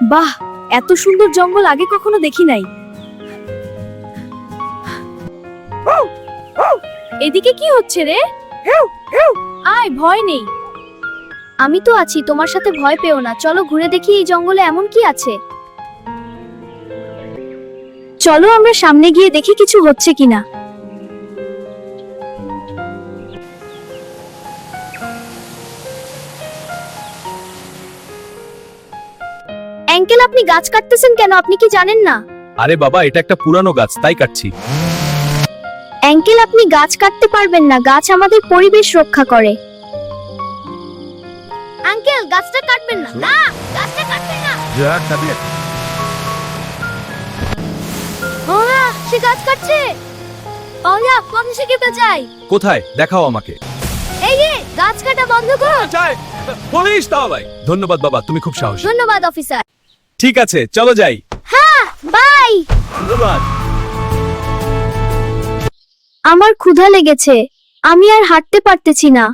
বাহ, এত সুন্দর জঙ্গল আগে কখনো দেখি নাই। এদিকে কি হচ্ছে রে? আয়, ভয় নেই, আমি তো আছি, তোমার সাথে ভয় পেও না। চলো ঘুরে দেখি এই জঙ্গলে এমন কি আছে। চলো আমরা সামনে গিয়ে দেখি কিছু হচ্ছে কিনা। আঙ্কেল, আপনি গাছ কাটতেছেন কেন? আপনি কি জানেন না? আরে বাবা, এটা একটা পুরানো গাছ, তাই কাটছি। আঙ্কেল, আপনি গাছ কাটতে পারবেন না, গাছ আমাদের পরিবেশ রক্ষা করে। আঙ্কেল, গাছটা কাটবেন না। না, গাছটা কাটবেন না। ওরা সে গাছ কাটছে। ওরা বন্ধ থেকে বাঁচাই। কোথায়? দেখাও আমাকে। এই যে গাছ কাটা বন্ধ করো। পুলিশ দাও ভাই। ধন্যবাদ বাবা, তুমি খুব সাহসী। ধন্যবাদ অফিসার। ঠিক আছে, চলো যাই। হ্যাঁ, বাই। ধন্যবাদ। আমার ক্ষুধা লেগেছে, আমি আর হাঁটতে পারতেছি না।